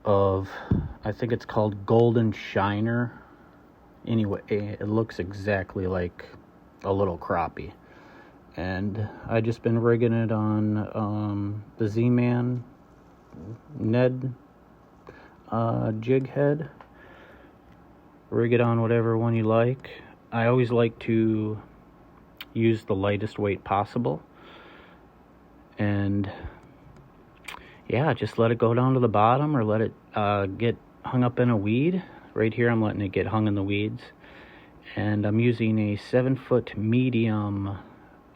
of, I think it's called Golden Shiner. Anyway, it looks exactly like a little crappie. And I just been rigging it on the Z-Man Ned jig head. Rig it on whatever one you like. I always like to use the lightest weight possible. And yeah, just let it go down to the bottom, or let it get hung up in a weed. Right here I'm letting it get hung in the weeds. And I'm using a 7-foot medium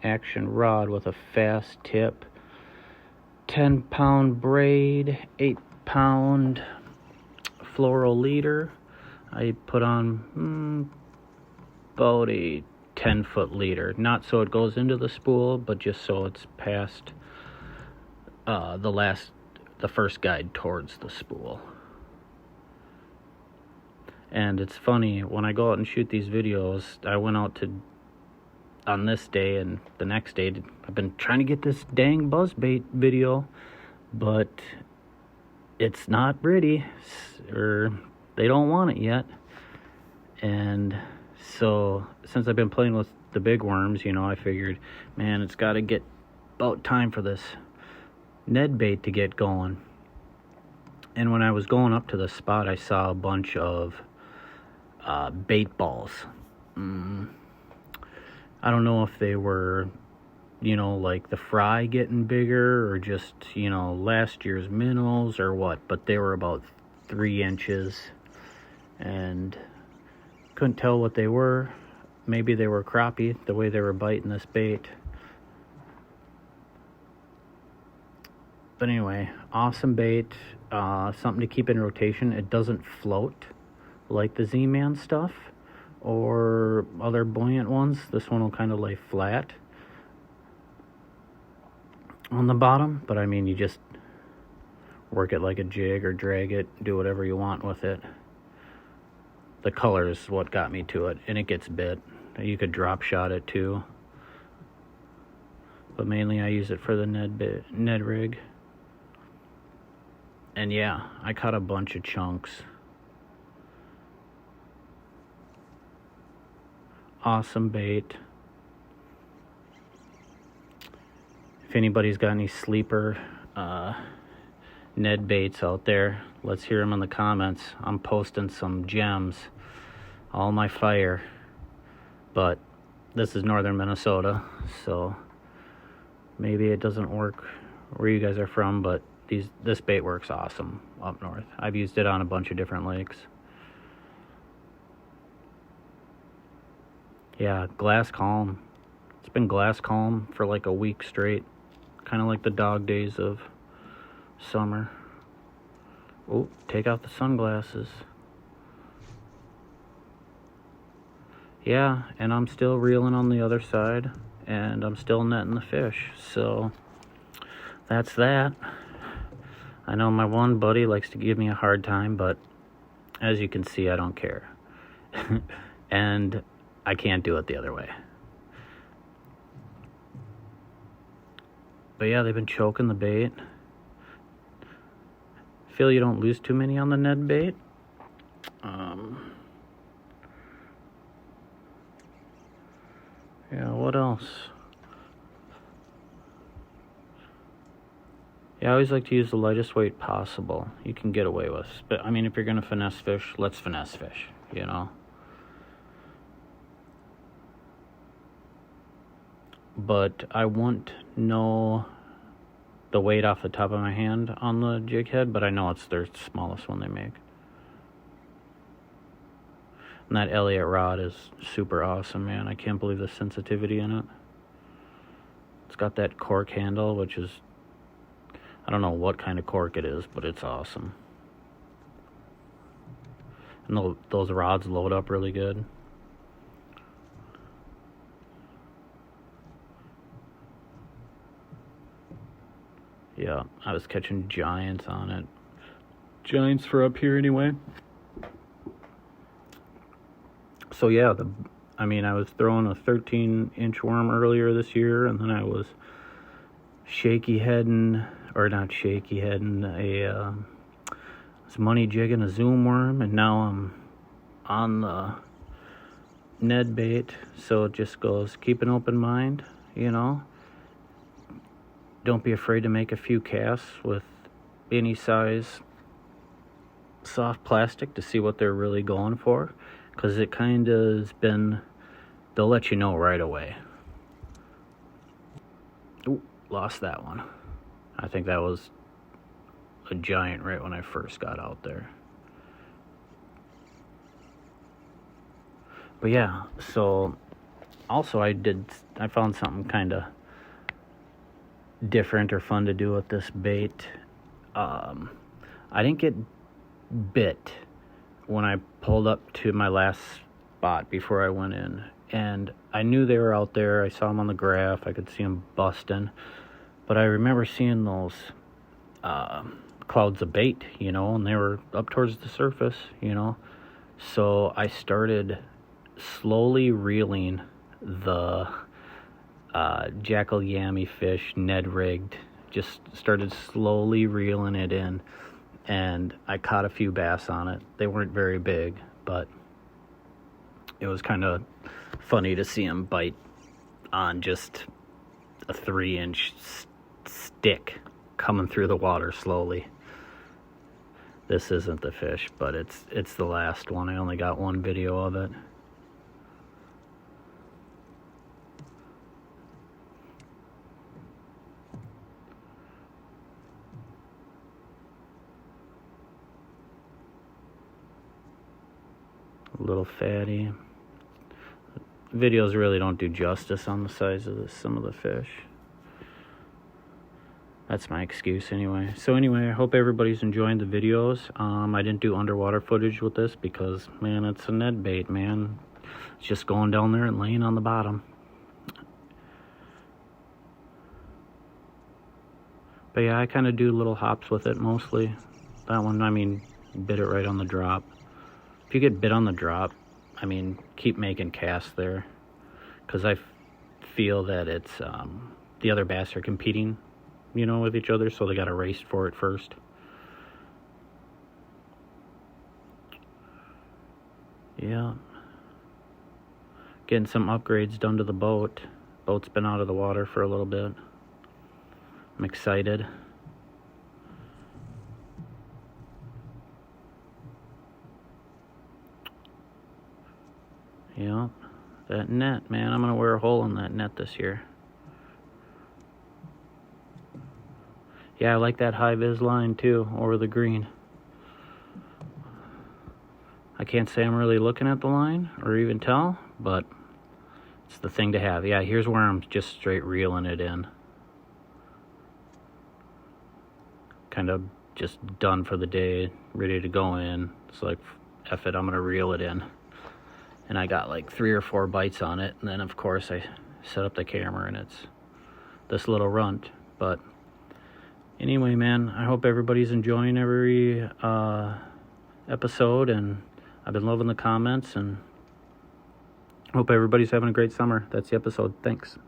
action rod with a fast tip, 10-pound braid, 8-pound floral leader. I put on about a 10-foot leader, not so it goes into the spool, but just so it's past the first guide towards the spool. And it's funny, when I go out and shoot these videos, I went out on this day and the next day, I've been trying to get this dang buzzbait video, but it's not ready, or they don't want it yet. And so since I've been playing with the big worms, I figured, man, it's got to get about time for this Ned bait to get going. And when I was going up to the spot, I saw a bunch of bait balls. I don't know if they were, like the fry getting bigger, or just, last year's minnows or what, but they were about 3 inches, and couldn't tell what they were. Maybe they were crappie, the way they were biting this bait. But anyway, awesome bait, something to keep in rotation. It doesn't float like the Z-Man stuff or other buoyant ones. This one will kind of lay flat on the bottom, but I mean, you just work it like a jig or drag it, do whatever you want with it. The color is what got me to it, and it gets bit. You could drop shot it too, but mainly I use it for the Ned rig. And yeah, I caught a bunch of chunks. Awesome bait. If anybody's got any sleeper Ned baits out there, let's hear them in the comments. I'm posting some gems, all my fire. But this is northern Minnesota, so maybe it doesn't work where you guys are from, but this bait works awesome up north. I've used it on a bunch of different lakes. Yeah, glass calm. It's been glass calm for like a week straight. Kind of like the dog days of summer. Oh, take out the sunglasses. Yeah, and I'm still reeling on the other side, and I'm still netting the fish. So that's that. I know my one buddy likes to give me a hard time, but as you can see, I don't care. And I can't do it the other way. But yeah, they've been choking the bait. Feel you don't lose too many on the Ned bait. Yeah, what else? Yeah, I always like to use the lightest weight possible you can get away with. But I mean, if you're gonna finesse fish, let's finesse fish, But I won't know the weight off the top of my hand on the jig head, but I know it's their smallest one they make. And that Elliott rod is super awesome, man. I can't believe the sensitivity in it. It's got that cork handle, which is, I don't know what kind of cork it is, but it's awesome. And those rods load up really good. Yeah, I was catching giants on it. Giants for up here anyway. So yeah, I was throwing a 13-inch worm earlier this year, and then I was was money jigging a zoom worm, and now I'm on the Ned bait. So it just goes, keep an open mind, you know. Don't be afraid to make a few casts with any size soft plastic to see what they're really going for, because it kind of has been, they'll let you know right away. Ooh, lost that one. I think that was a giant right when I first got out there. But yeah, so also I found something kind of different or fun to do with this bait. I didn't get bit when I pulled up to my last spot before I went in, and I knew they were out there. I saw them on the graph. I could see them busting, but I remember seeing those clouds of bait, you know, and they were up towards the surface, you know. So I started slowly reeling the Jackall Yammy fish, Ned rigged. Just started slowly reeling it in, and I caught a few bass on it. They weren't very big, but it was kind of funny to see them bite on just a 3-inch stick coming through the water slowly. This isn't the fish, but it's the last one. I only got one video of it. A little fatty. Videos really don't do justice on the size of some of the fish. That's my excuse anyway. So anyway, I hope everybody's enjoying the videos. I didn't do underwater footage with this because, man, it's a Ned bait, man. It's just going down there and laying on the bottom. But yeah, I kind of do little hops with it mostly. That one, I mean, bit it right on the drop. If you get bit on the drop, I mean, keep making casts there, because I feel that it's the other bass are competing, you know, with each other, so they got to race for it first. Yeah, getting some upgrades done to the boat. Boat's been out of the water for a little bit. I'm excited. Yeah, that net, man. I'm gonna wear a hole in that net this year. Yeah, I like that high-vis line too, over the green. I can't say I'm really looking at the line or even tell, but it's the thing to have. Yeah, here's where I'm just straight reeling it in. Kind of just done for the day, ready to go in. It's like, F it, I'm gonna reel it in. And I got like 3 or 4 bites on it, and then of course I set up the camera and it's this little runt. But anyway, man, I hope everybody's enjoying every episode, and I've been loving the comments, and hope everybody's having a great summer. That's the episode. Thanks.